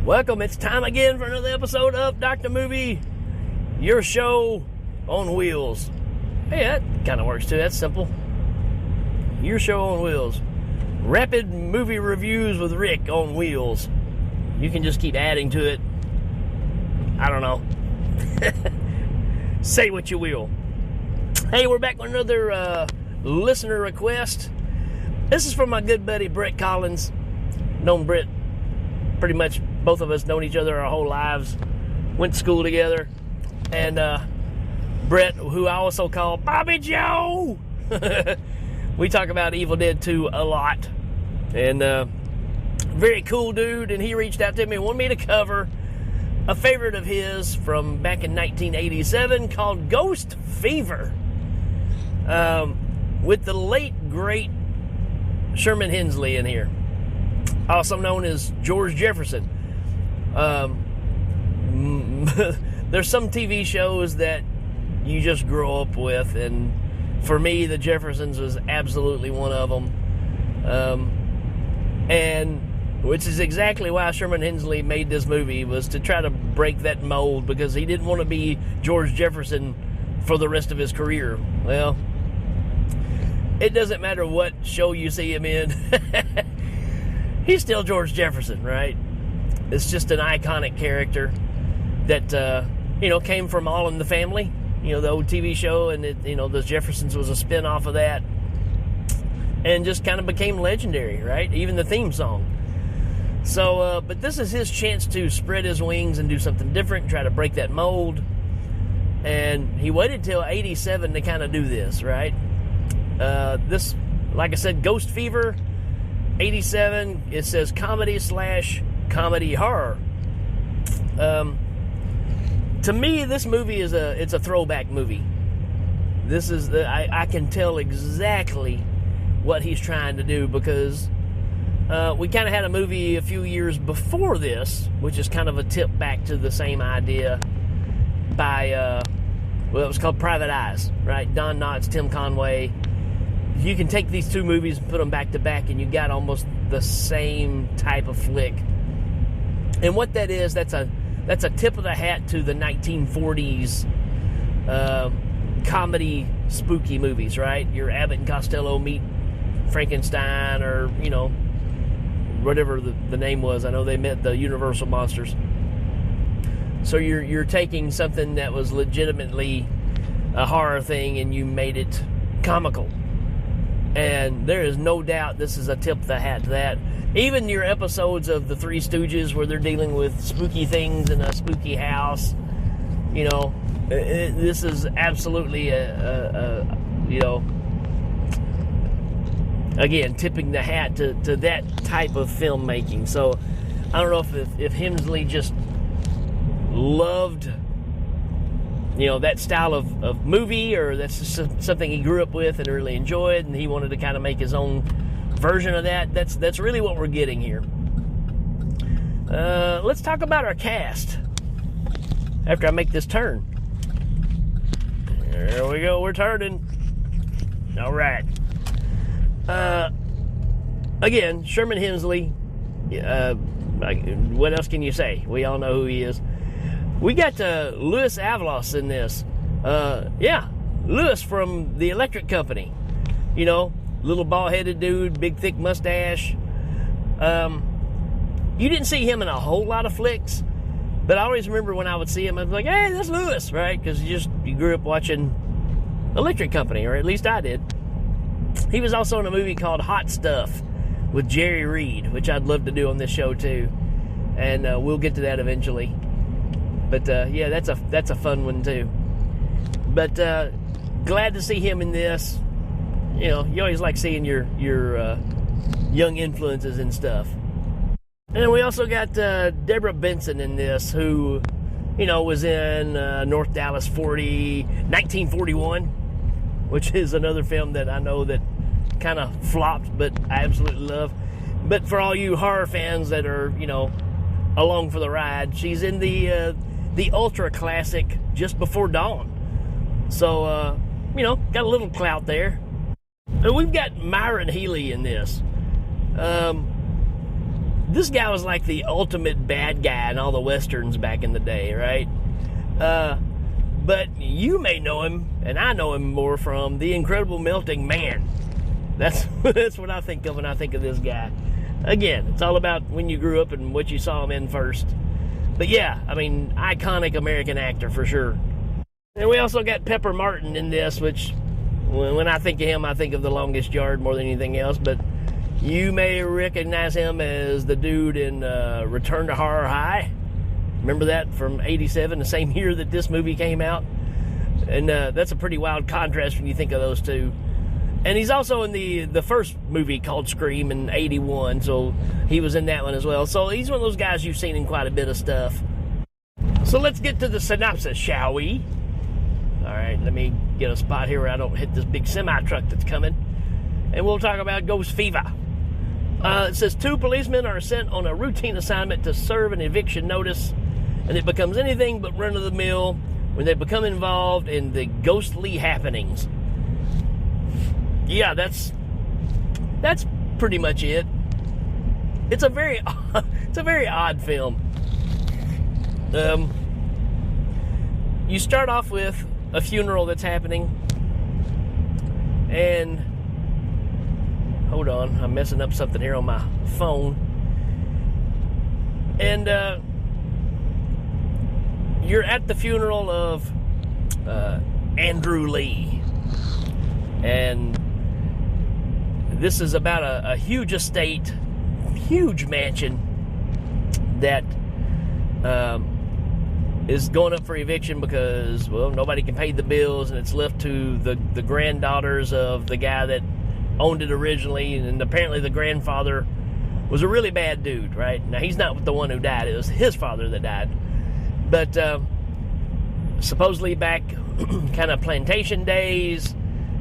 Welcome, it's time again for another episode of Dr. Movie, your show on wheels. Hey, that kind of works too, that's simple. Your show on wheels. Rapid movie reviews with Rick on wheels. You can just keep adding to it. I don't know. Say what you will. Hey, we're back with another listener request. This is from my good buddy Brett Collins. Known Brett pretty much, both of us known each other our whole lives. Went to school together. And Brett, who I also call Bobby Joe. We talk about Evil Dead 2 a lot. And very cool dude. And he reached out to me and wanted me to cover a favorite of his from back in 1987 called Ghost Fever. With the late, great Sherman Hemsley in here. Also known as George Jefferson. There's some TV shows that you just grow up with, and for me, the Jeffersons was absolutely one of them. And which is exactly why Sherman Hemsley made this movie, was to try to break that mold, because he didn't want to be George Jefferson for the rest of his career. Well, it doesn't matter what show you see him in. He's still George Jefferson, right? It's just an iconic character that, came from All in the Family, the old TV show, and the Jeffersons was a spin-off of that, and just kind of became legendary, right? Even the theme song. So, but this is his chance to spread his wings and do something different, try to break that mold, and he waited till 87 to kind of do this, right? This, like I said, Ghost Fever, 87, it says comedy/comedy horror. To me, this movie it's a throwback movie. This is I can tell exactly what he's trying to do, because we kind of had a movie a few years before this, which is kind of a tip back to the same idea by it was called Private Eyes, right? Don Knotts, Tim Conway. You can take these two movies and put them back to back, and you got almost the same type of flick. And what that is, that's a tip of the hat to the 1940s comedy spooky movies, right? Your Abbott and Costello meet Frankenstein, or whatever the name was. I know they met the Universal monsters. So you're taking something that was legitimately a horror thing, and you made it comical. And there is no doubt this is a tip of the hat to that. Even your episodes of the Three Stooges, where they're dealing with spooky things in a spooky house, this is absolutely again, tipping the hat to that type of filmmaking. So I don't know if Hemsley just loved that style of movie, or that's just something he grew up with and really enjoyed, and he wanted to kind of make his own version of that. That's really what we're getting here. Let's talk about our cast after I make this turn. There we go, we're turning. All right. Again, Sherman Hemsley. What else can you say? We all know who he is. We got Louis Avalos in this. Louis from the Electric Company. Little bald-headed dude, big thick mustache. You didn't see him in a whole lot of flicks, but I always remember when I would see him, I'd be like, hey, that's Louis, right? Because you grew up watching Electric Company, or at least I did. He was also in a movie called Hot Stuff with Jerry Reed, which I'd love to do on this show too, and we'll get to that eventually. But that's a fun one too. But glad to see him in this. You always like seeing your young influences and stuff. And we also got Deborah Benson in this, who was in North Dallas 1941, which is another film that I know that kind of flopped, but I absolutely love. But for all you horror fans that are along for the ride, she's in the ultra classic Just Before Dawn. So, got a little clout there. And we've got Myron Healy in this. this guy was like the ultimate bad guy in all the westerns back in the day, right? But you may know him, and I know him more from The Incredible Melting Man. That's what I think of when I think of this guy. Again, it's all about when you grew up and what you saw him in first. But yeah, I mean, iconic American actor for sure. And we also got Pepper Martin in this, which when I think of him, I think of The Longest Yard more than anything else. But you may recognize him as the dude in Return to Horror High. Remember that from '87, the same year that this movie came out? And that's a pretty wild contrast when you think of those two. And he's also in the first movie called Scream in '81, so he was in that one as well. So he's one of those guys you've seen in quite a bit of stuff. So let's get to the synopsis, shall we? All right, let me get a spot here where I don't hit this big semi-truck that's coming. And we'll talk about Ghost Fever. It says 2 policemen are sent on a routine assignment to serve an eviction notice, and it becomes anything but run-of-the-mill when they become involved in the ghostly happenings. Yeah, that's pretty much it. It's a very odd film. You start off with a funeral that's happening, and hold on, I'm messing up something here on my phone. And you're at the funeral of Andrew Lee, and this is about a huge estate, huge mansion that is going up for eviction because, well, nobody can pay the bills, and it's left to the granddaughters of the guy that owned it originally. And apparently the grandfather was a really bad dude, right? Now, he's not the one who died. It was his father that died. But supposedly back kind of plantation days,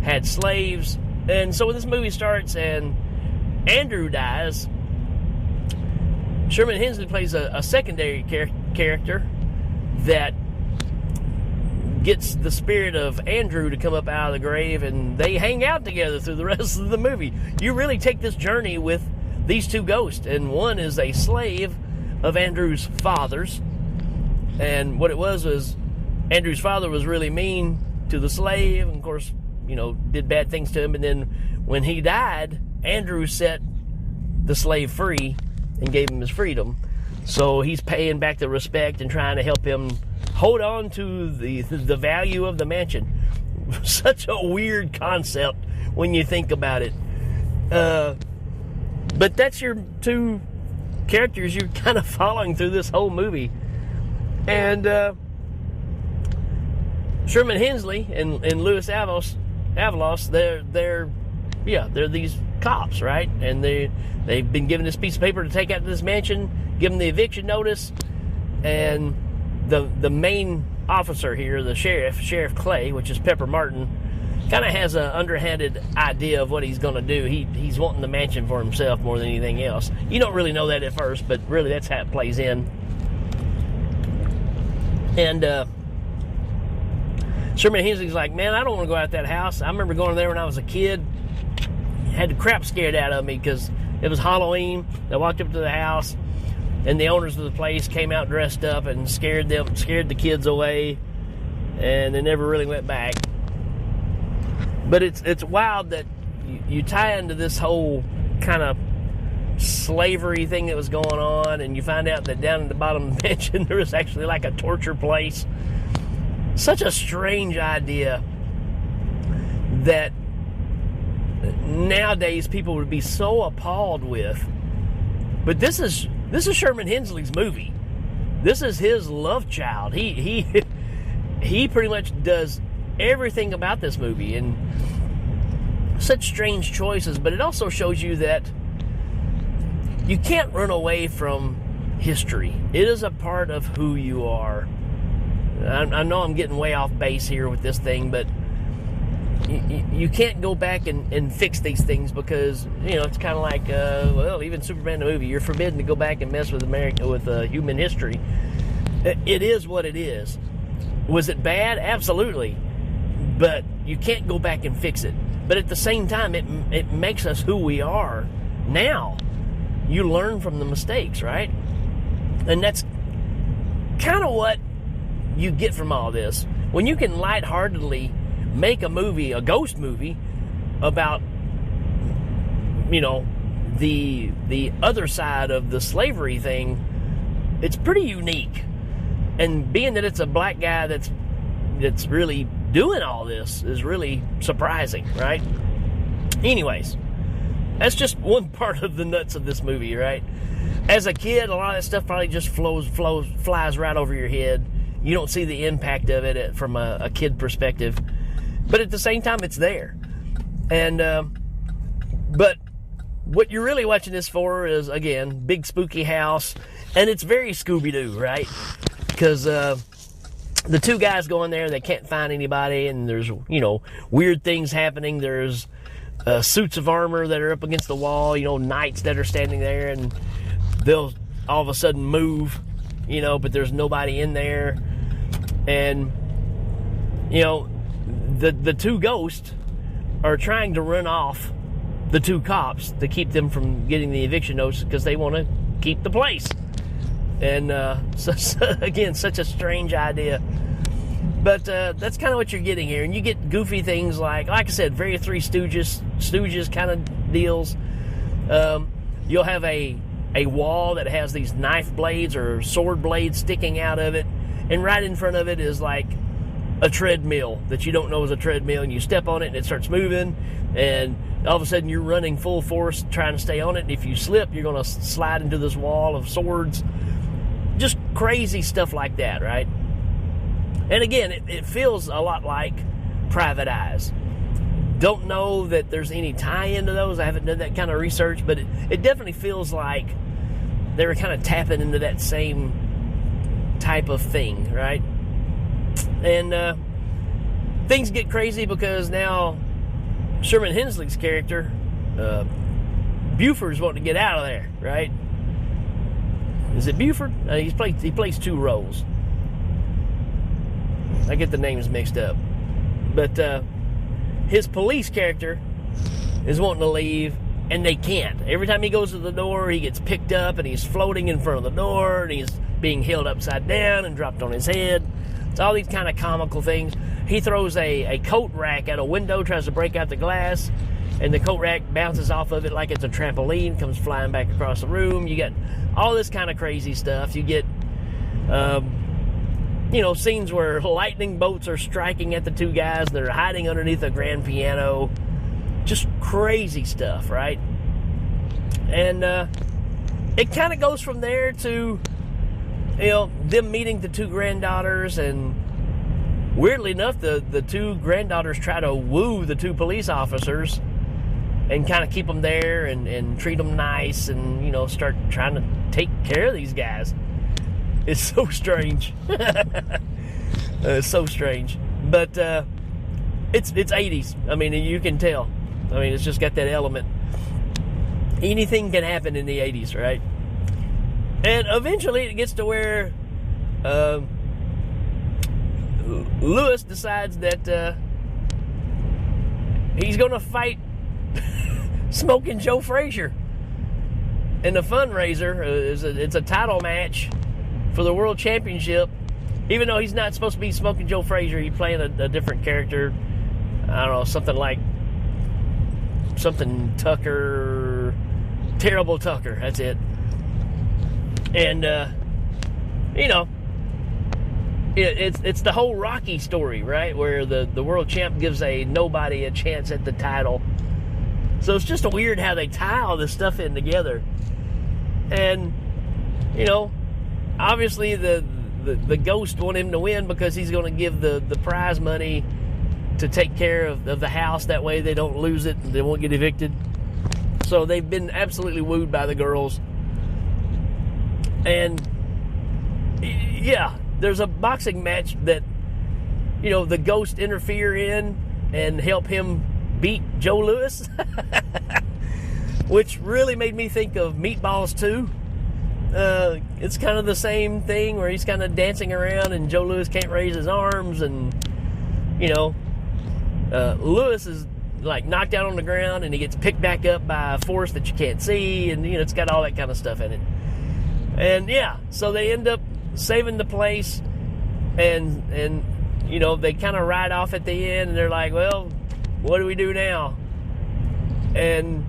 had slaves. And so when this movie starts and Andrew dies, Sherman Hemsley plays a secondary character that gets the spirit of Andrew to come up out of the grave, and they hang out together through the rest of the movie. You really take this journey with these two ghosts, and one is a slave of Andrew's father's, and what it was Andrew's father was really mean to the slave, and of course, you know, did bad things to him, and then when he died, Andrew set the slave free and gave him his freedom. So he's paying back the respect and trying to help him hold on to the value of the mansion. Such a weird concept when you think about it. But that's your two characters you're kind of following through this whole movie. And Sherman Hemsley and Louis Avalos, they're these cops, right? And they've been given this piece of paper to take out to this mansion, give them the eviction notice, and the main officer here, the Sheriff Clay, which is Pepper Martin, kind of has an underhanded idea of what he's going to do. He's wanting the mansion for himself more than anything else. You don't really know that at first, but really that's how it plays in. And Sherman Hemsley's like, man, I don't want to go out that house. I remember going there when I was a kid. Had the crap scared out of me because it was Halloween. I walked up to the house, and the owners of the place came out dressed up and scared the kids away, and they never really went back. But it's wild that you tie into this whole kind of slavery thing that was going on, and you find out that down at the bottom of the mansion there was actually like a torture place. Such a strange idea that nowadays people would be so appalled with. But this is Sherman Hemsley's movie. This is his love child. He pretty much does everything about this movie, and such strange choices. But it also shows you that you can't run away from history. It is a part of who you are. I know I'm getting way off base here with this thing, but you can't go back and fix these things because, you know, it's kind of like, even Superman the movie, you're forbidden to go back and mess with human history. It is what it is. Was it bad? Absolutely. But you can't go back and fix it. But at the same time, it makes us who we are now. you learn from the mistakes, right? And that's kind of what you get from all this. When you can lightheartedly make a movie, a ghost movie, about, the other side of the slavery thing, it's pretty unique. And being that it's a black guy that's really doing all this is really surprising, right? Anyways, that's just one part of the nuts of this movie, right? As a kid, a lot of that stuff probably just flies right over your head. You don't see the impact of it from a kid perspective. But at the same time, it's there. And, but what you're really watching this for is, again, big spooky house. And it's very Scooby-Doo, right? Because the two guys go in there, they can't find anybody, and there's, weird things happening. There's suits of armor that are up against the wall, knights that are standing there, and they'll all of a sudden move, but there's nobody in there. And, the two ghosts are trying to run off the two cops to keep them from getting the eviction notice because they want to keep the place. And, again, such a strange idea. But that's kind of what you're getting here. And you get goofy things like I said, very Three Stooges kind of deals. You'll have a wall that has these knife blades or sword blades sticking out of it. And right in front of it is like a treadmill that you don't know is a treadmill. And you step on it and it starts moving. And all of a sudden you're running full force trying to stay on it. And if you slip, you're going to slide into this wall of swords. Just crazy stuff like that, right? And again, it feels a lot like Private Eyes. Don't know that there's any tie-in to those. I haven't done that kind of research, but it definitely feels like they were kind of tapping into that same type of thing, right? And things get crazy because now Sherman Hemsley's character, Buford's wanting to get out of there, right? Is it Buford? He plays two roles. I get the names mixed up. But his police character is wanting to leave, and they can't. Every time he goes to the door, he gets picked up, and he's floating in front of the door, and he's being held upside down and dropped on his head. It's all these kind of comical things. He throws a coat rack at a window, tries to break out the glass, and the coat rack bounces off of it like it's a trampoline, comes flying back across the room. You get all this kind of crazy stuff. You get, scenes where lightning bolts are striking at the two guys that are hiding underneath a grand piano. Just crazy stuff, right? And it kind of goes from there to, them meeting the two granddaughters, and weirdly enough, the two granddaughters try to woo the two police officers and kind of keep them there and treat them nice and, start trying to take care of these guys. It's so strange. It's so strange. But it's 80s. I mean, you can tell. I mean, it's just got that element. Anything can happen in the 80s, right? And eventually it gets to where Lewis decides that he's going to fight Smoking Joe Frazier in the fundraiser. It's a title match for the World Championship. Even though he's not supposed to be Smoking Joe Frazier, he's playing a different character. I don't know, something Tucker, Terrible Tucker, that's it. And, it's the whole Rocky story, right? Where the world champ gives a nobody a chance at the title. So it's just weird how they tie all this stuff in together. And, obviously the ghost want him to win because he's going to give the prize money to take care of the house. That way they don't lose it and they won't get evicted. So they've been absolutely wooed by the girls. And, yeah, there's a boxing match that, the ghost interfere in and help him beat Joe Louis. Which really made me think of Meatballs 2. It's kind of the same thing where he's kind of dancing around and Joe Louis can't raise his arms, and Louis is like knocked out on the ground, and he gets picked back up by a force that you can't see, and it's got all that kind of stuff in it. And yeah, so they end up saving the place, and they kind of ride off at the end, and they're like, well, what do we do now? And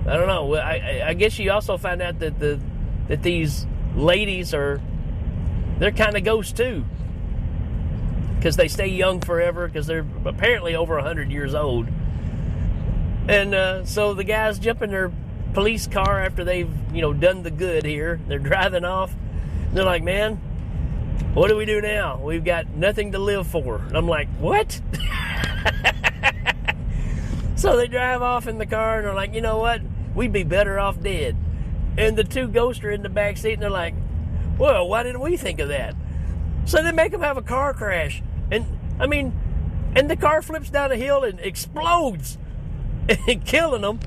I don't know. I guess you also find out that these ladies they're kind of ghosts too, because they stay young forever, because they're apparently over 100 years old. And so the guys jump in their police car after they've done the good here. They're driving off. They're like, man, what do we do now? We've got nothing to live for. And I'm like, what? So they drive off in the car, and they're like, you know what? We'd be better off dead. And the two ghosts are in the back seat, and they're like, well, why didn't we think of that? So they make them have a car crash. And the car flips down a hill and explodes, killing them.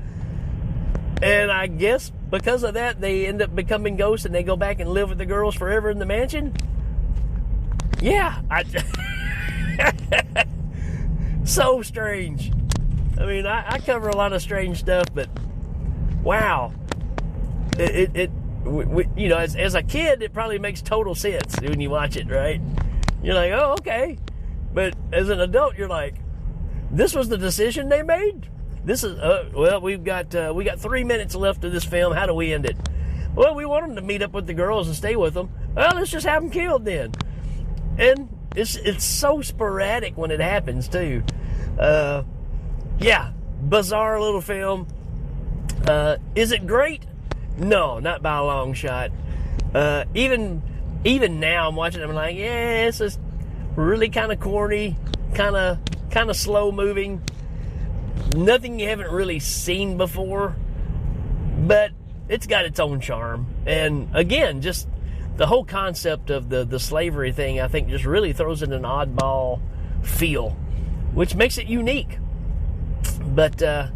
And I guess because of that, they end up becoming ghosts, and they go back and live with the girls forever in the mansion. Yeah. So strange. I cover a lot of strange stuff, but wow. As a kid, it probably makes total sense when you watch it, right? You're like, oh, okay. But as an adult, you're like, this was the decision they made? This is, well, we got 3 minutes left of this film. How do we end it? Well, we want them to meet up with the girls and stay with them. Well, let's just have them killed then. And it's so sporadic when it happens, too. Yeah, bizarre little film. Is it great? No, not by a long shot. Even now, I'm watching it, I'm like, yeah, it's just really kind of corny, kind of slow moving. Nothing you haven't really seen before, but it's got its own charm. And again, just the whole concept of the slavery thing, I think, just really throws in an oddball feel, which makes it unique. But there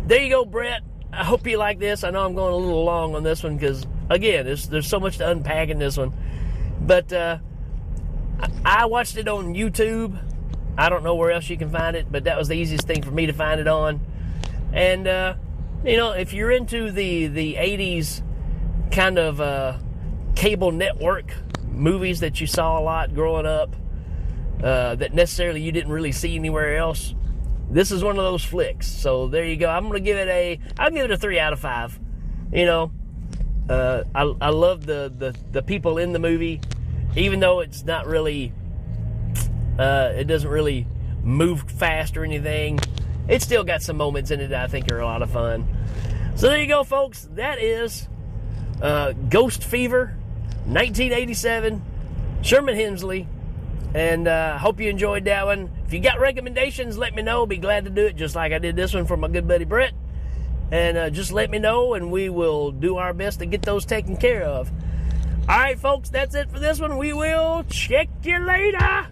you go, Brett. I hope you like this. I know I'm going a little long on this one because, again, there's so much to unpack in this one. But I watched it on YouTube. I don't know where else you can find it, but that was the easiest thing for me to find it on. And, if you're into the 80s kind of cable network movies that you saw a lot growing up, that necessarily you didn't really see anywhere else, this is one of those flicks. So there you go. I'll give it a 3 out of 5. I love the people in the movie, even though it's not really, it doesn't really move fast or anything. It's still got some moments in it that I think are a lot of fun. So there you go, folks. That is Ghost Fever, 1987, Sherman Hemsley. And hope you enjoyed that one. If you got recommendations, let me know. Be glad to do it, just like I did this one for my good buddy Brett. And just let me know, and we will do our best to get those taken care of. All right, folks, that's it for this one. We will check you later.